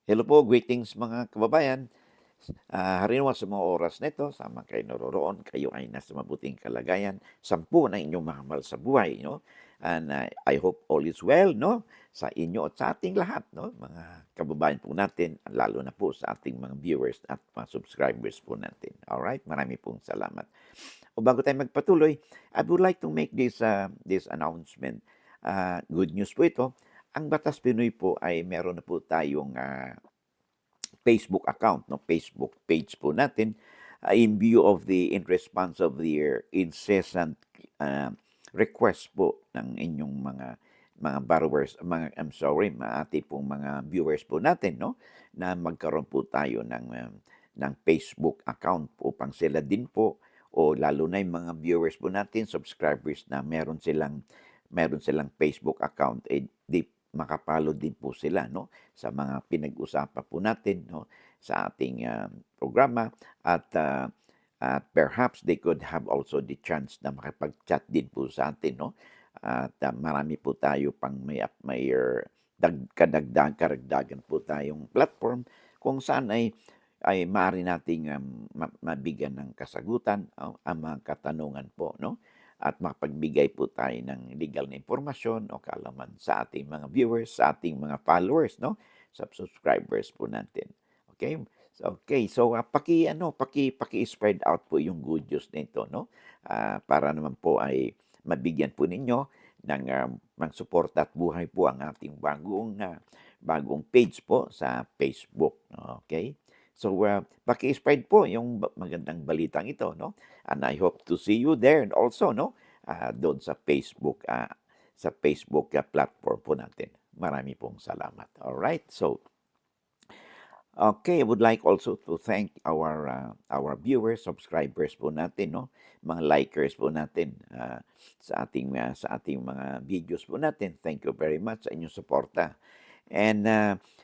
Hello po, greetings mga kababayan. Harinawa sa mga oras na ito, sama kayo naroroon, kayo ay nasa mabuting kalagayan, sampu ng inyong mga mahal sa buhay, no? And I hope all is well, no? Sa inyo at sa ating lahat, no? Mga kababayan po natin, lalo na po sa ating mga viewers at mga subscribers po natin. Alright, marami pong salamat. O bago tayo magpatuloy, I would like to make this announcement. Good news po ito. Ang Batas Pinoy po ay meron na po tayong Facebook account, no, Facebook page po natin, in view of the in response of the incessant uh, request po ng inyong mga borrowers, I'm sorry, mga ating pong mga viewers po natin, no, na magkaroon po tayo ng Facebook account upang sila din po o lalo na yung mga viewers po natin, subscribers na meron silang Facebook account, di makapalo din po sila, no, sa mga pinag-usapan po natin, no, sa ating programa at perhaps they could have also the chance na makipag-chat din po sa atin, no. At marami po tayo pang karagdagan po tayong platform kung saan ay maaari nating mabigyan ng kasagutan ang mga katanungan po, no, at makapagbigay po tayo ng legal na impormasyon o kaalaman sa ating mga viewers, sa ating mga followers, no, sa subscribers po natin. Okay? So, paki-spread out po yung good news nito, no? Para naman po ay mabigyan po ninyo ng suporta at buhay po ang ating bagong page po sa Facebook, okay? So, paki-spread po yung magandang balitang ito, no? And I hope to see you there and also, no, doon sa Facebook platform po natin. Marami pong salamat. All right? So, okay, I would like also to thank our viewers, subscribers po natin, no? Mga likers po natin sa ating mga videos po natin. Thank you very much sa inyong suporta. And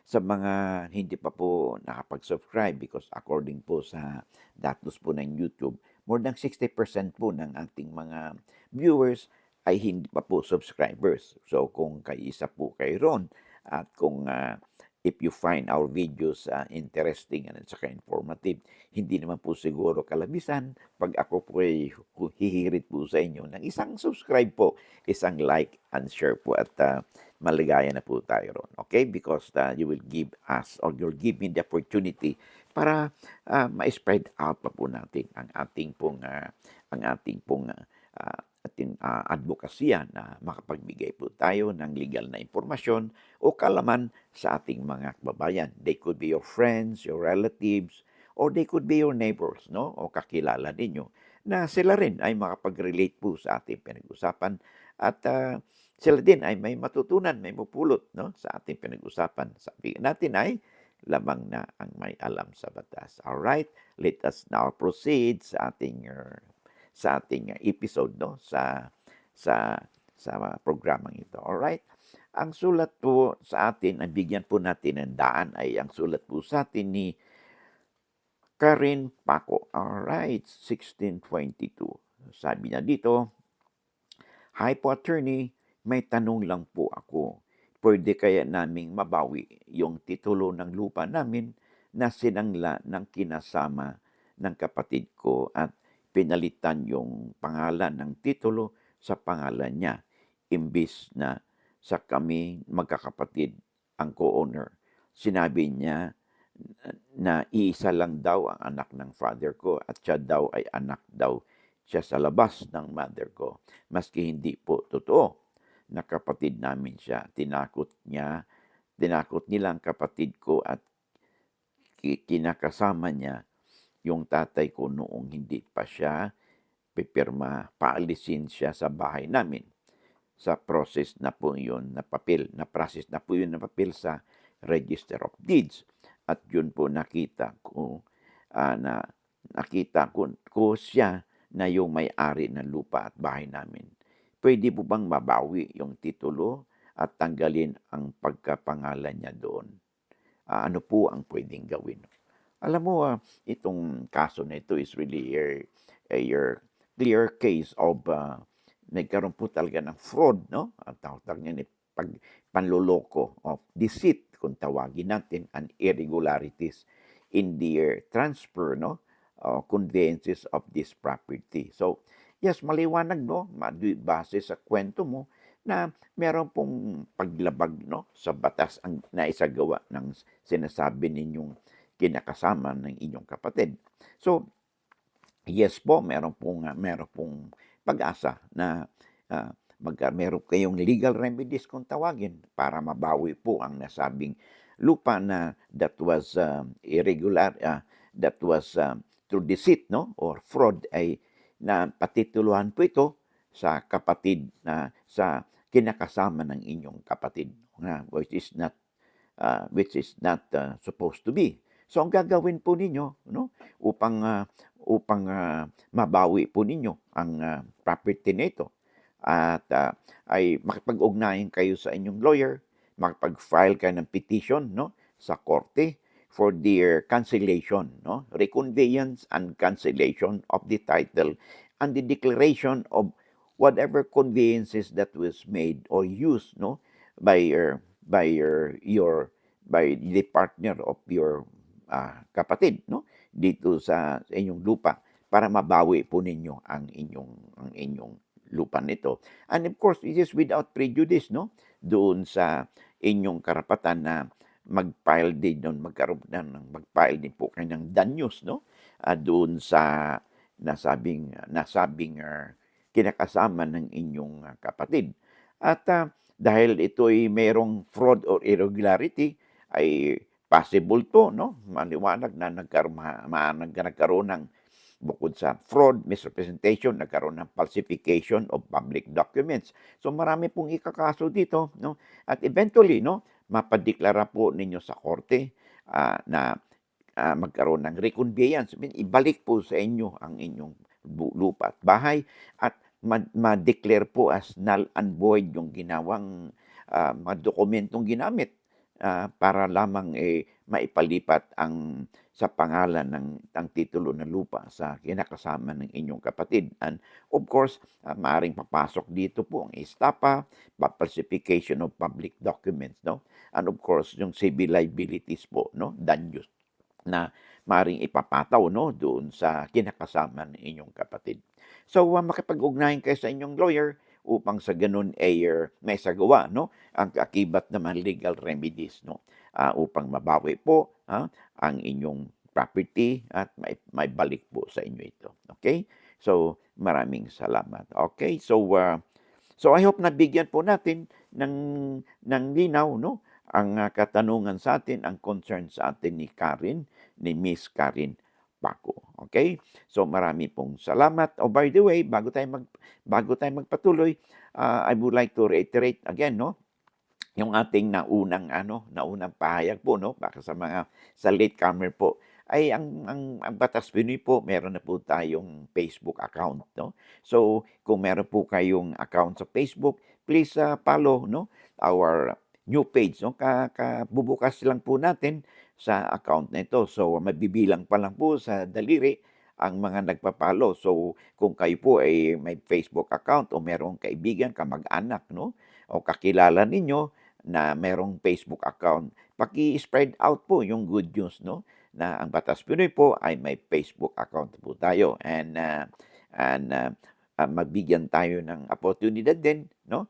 sa mga hindi pa po nakapag-subscribe because according po sa datos po ng YouTube, more than 60% po ng ating mga viewers ay hindi pa po subscribers. So kung kayo isa po kayo ron at kung if you find our videos interesting at saka informative, hindi naman po siguro kalabisan pag ako po ay hihirit po sa inyo ng isang subscribe po, isang like and share po at maligaya na po tayo ron. Okay? Because you will give us or you'll give me the opportunity para ma-spread out pa po natin ang ating pong advokasya na makapagbigay po tayo ng legal na impormasyon o kalaman sa ating mga kababayan. They could be your friends, your relatives, or they could be your neighbors, no? O kakilala ninyo na sila rin ay makapag-relate po sa ating pinag-usapan at sila din ay may matutunan, may mapulot, no, sa ating pinag-usapan. Sabi natin ay lamang na ang may alam sa batas. All right, let us now proceed sa ating episode, no, sa programang ito. All right. Ang sulat po sa atin, ang bigyan po natin ng daan ay ang sulat po sa atin ni Karen Paco. All right, 1622. Sabi niya dito, "Hi po attorney, may tanong lang po ako. Pwede kaya naming mabawi yung titulo ng lupa namin na sinangla ng kinasama ng kapatid ko at pinalitan yung pangalan ng titulo sa pangalan niya, imbis na sa kami magkakapatid ang co-owner. Sinabi niya na iisa lang daw ang anak ng father ko at siya daw ay anak daw siya sa labas ng mother ko. Maski hindi po totoo na kapatid namin siya. Tinakot nila ang kapatid ko at kinakasama niya yung tatay ko noong hindi pa siya pipirma, paalisin siya sa bahay namin. Sa process na po yun na papel, na process na po yun na papel sa Register of Deeds. At yun po nakita ko siya na yung may-ari ng lupa at bahay namin. Pwede po bang mabawi yung titulo at tanggalin ang pagkapangalan niya doon? Ano po ang pwedeng gawin? Alam mo, itong kaso na ito is really a clear case of nagkaroon po talaga ng fraud, no? Ang tawag niyan panloloko of deceit kung tawagin natin and irregularities in the transfer conveyances of this property. So yes, maliwanag base sa kwento mo na meron pong paglabag sa batas ang naisagawa ng sinasabi ninyong kinakasama ng inyong kapatid. So yes po, meron pong pag-asa na meron kayong legal remedies kung tawagin para mabawi po ang nasabing lupa na that was irregular, that was through deceit or fraud ay napatituluhan po ito sa kapatid na sa kinakasama ng inyong kapatid which is not supposed to be. So ang gagawin po ninyo upang mabawi po ninyo ang property nito at ay makipag-ugnayan kayo sa inyong lawyer, makipag-file kayo ng petition sa korte for their cancellation, reconveyance and cancellation of the title and the declaration of whatever conveyances that was made or used by the partner of your kapatid dito sa inyong lupa para mabawi po ninyo ang inyong lupa nito. And of course, this is without prejudice doon sa inyong karapatan na mag-file din mag-file din po kayo ng danyos doon sa nasabing kinakasama ng inyong kapatid. At dahil ito'y mayroong fraud or irregularity, ay possible to, maliwanag na nagkaroon ng bukod sa fraud, misrepresentation, nagkaroon ng falsification of public documents. So marami pong ikakaso dito, At eventually, mapadeklara po ninyo sa korte na magkaroon ng reconveyance. Ibalik po sa inyo ang inyong lupa at bahay at ma-declare po as null and void yung ginawang mga dokumentong ginamit para lamang maipalipat sa pangalan ng titulo ng lupa sa kinakasama ng inyong kapatid. And of course, maaaring papasok dito po ang estapa, falsification of public documents, And of course, yung civil liabilities po, danyos na maaaring ipapataw doon sa kinakasama ng inyong kapatid. So, makipag-ugnayan kayo sa inyong lawyer upang sa ganun ay may sagawa ang kaakibat naman legal remedies upang mabawi po ang inyong property at may balik po sa inyo ito. Okay? So, maraming salamat. Okay? So I hope nabigyan po natin ng linaw ang katanungan sa atin, ang concern sa atin ni Miss Karen Paco. Okay? So marami pong salamat. Oh, by the way, bago tayo magpatuloy, I would like to reiterate again, yung ating naunang pahayag po, baka sa latecomer po, ay ang Batas Pinoy po, meron na po tayong Facebook account, So, kung meron po kayong account sa Facebook, please follow, our new page, bubukas lang po natin sa account na ito. So, mabibilang pa lang po sa daliri ang mga nagpapalo. So, kung kayo po ay may Facebook account o merong kaibigan, kamag-anak, o kakilala ninyo na merong Facebook account, paki-spread out po yung good news, na ang Batas Pinoy po ay may Facebook account po tayo. And mabigyan tayo ng oportunidad din, na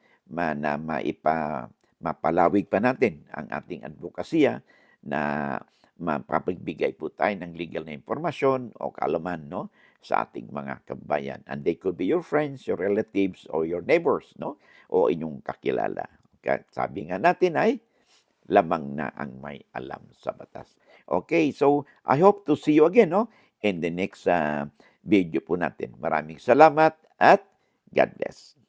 mapalawig pa natin ang ating advokasya na mapapagbigay po tayo ng legal na impormasyon o kaalaman sa ating mga kabayan. And they could be your friends, your relatives, or your neighbors, o inyong kakilala. Kaya sabi nga natin ay lamang na ang may alam sa batas. Okay, so I hope to see you again in the next video po natin. Maraming salamat at God bless.